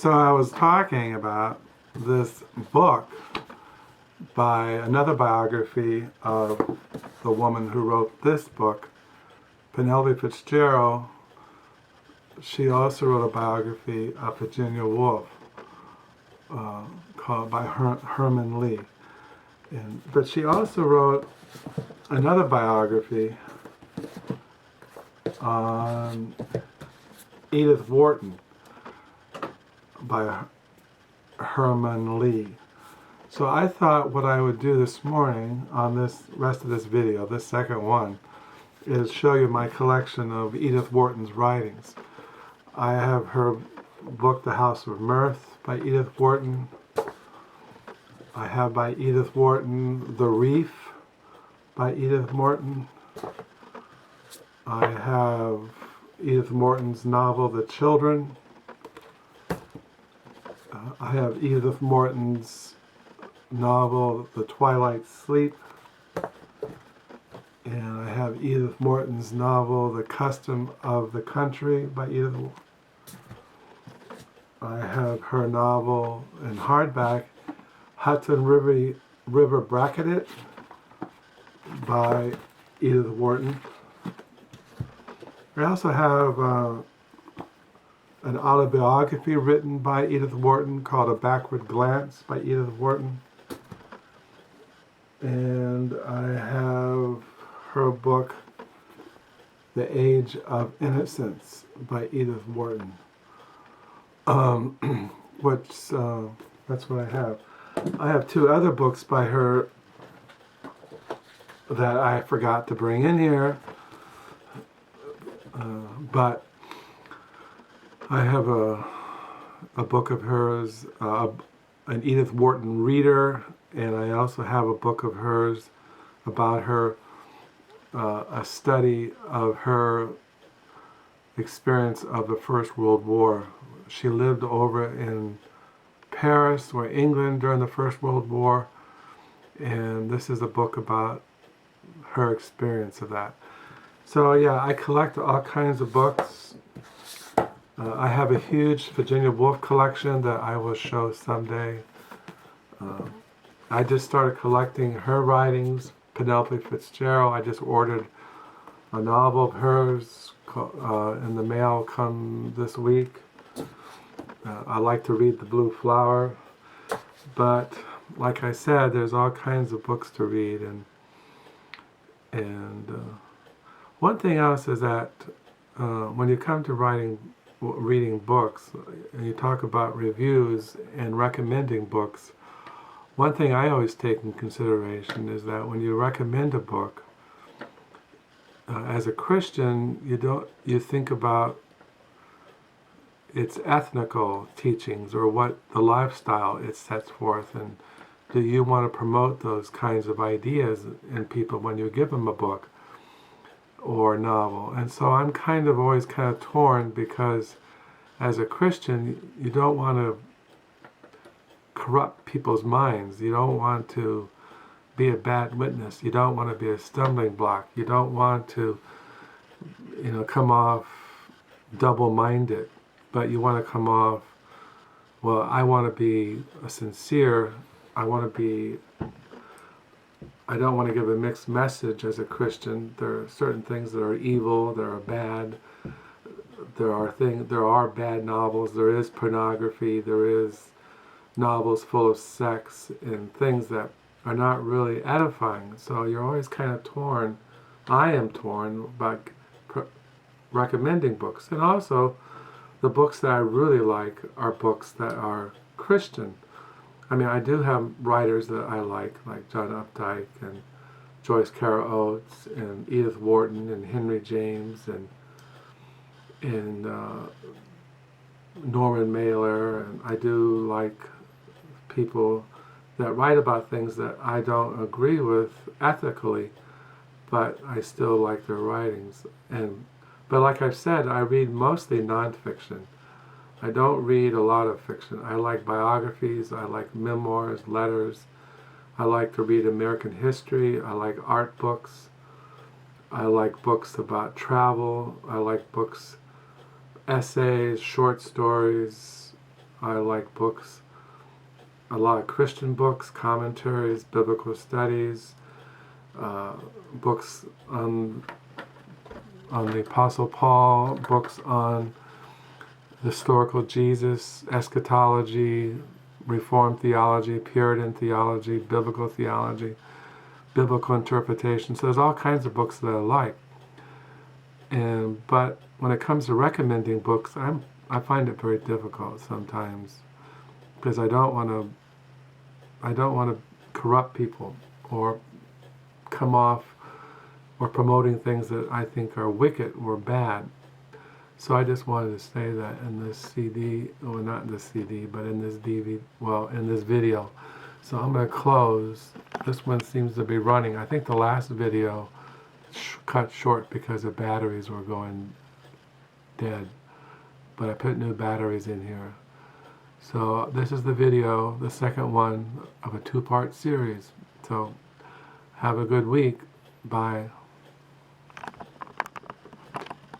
So I was talking about this book by another biography of the woman who wrote this book, Penelope Fitzgerald. She also wrote a biography of Virginia Woolf called by Herman Lee. But she also wrote another biography on Edith Wharton by Herman Lee. So I thought what I would do this morning on this rest of this video, this second one, is show you my collection of Edith Wharton's writings. I have her book, The House of Mirth by Edith Wharton. I have by Edith Wharton, The Reef by Edith Wharton. I have Edith Wharton's novel, The Children. I have Edith Wharton's novel, The Twilight Sleep. And I have Edith Wharton's novel, The Custom of the Country by Edith Wharton. I have her novel in hardback, Hudson River Bracketed by Edith Wharton. I also have an autobiography written by Edith Wharton called A Backward Glance by Edith Wharton. And I have her book, The Age of Innocence by Edith Wharton. That's what I have. I have two other books by her that I forgot to bring in here. But I have a book of hers, an Edith Wharton reader, and I also have a book of hers about her, a study of her experience of the First World War. She lived over in Paris or England during the First World War, and this is a book about her experience of that. So yeah, I collect all kinds of books. I have a huge Virginia Woolf collection that I will show someday. I just started collecting her writings, Penelope Fitzgerald. I just ordered a novel of hers in the mail come this week. I like to read The Blue Flower, but like I said, there's all kinds of books to read, and one thing else is that when you come to reading books, and you talk about reviews and recommending books, one thing I always take in consideration is that when you recommend a book, as a Christian, you think about its ethnical teachings or what the lifestyle it sets forth, and do you want to promote those kinds of ideas in people when you give them a book or novel? And so I'm always kind of torn, because as a Christian, you don't want to corrupt people's minds. You don't want to be a bad witness. You don't want to be a stumbling block. You don't want to, come off double-minded, but you want to come off, well, I want to be sincere. I don't want to give a mixed message as a Christian. There are certain things that are evil, that are bad. There are bad novels. There is pornography. There is novels full of sex and things that are not really edifying. So you're always kind of torn. I am torn about recommending books. And also, the books that I really like are books that are Christian. I mean, I do have writers that I like John Updike and Joyce Carol Oates and Edith Wharton and Henry James and Norman Mailer, and I do like people that write about things that I don't agree with ethically, but I still like their writings. But like I've said, I read mostly nonfiction. I don't read a lot of fiction. I like biographies, I like memoirs, letters. I like to read American history. I like art books. I like books about travel. I like books, essays, short stories, I like books, a lot of Christian books, commentaries, biblical studies, books on the Apostle Paul, books on historical Jesus, eschatology, Reformed theology, Puritan theology, biblical interpretation. So there's all kinds of books that I like. But when it comes to recommending books, I find it very difficult sometimes, because I don't want to corrupt people or come off or promoting things that I think are wicked or bad. So I just wanted to say that in this CD, or not in this CD, but in this DVD, well, in this video. So I'm going to close. This one seems to be running. I think the last video cut short because the batteries were going dead. But I put new batteries in here. So this is the video, the second one of a two-part series. So have a good week. Bye.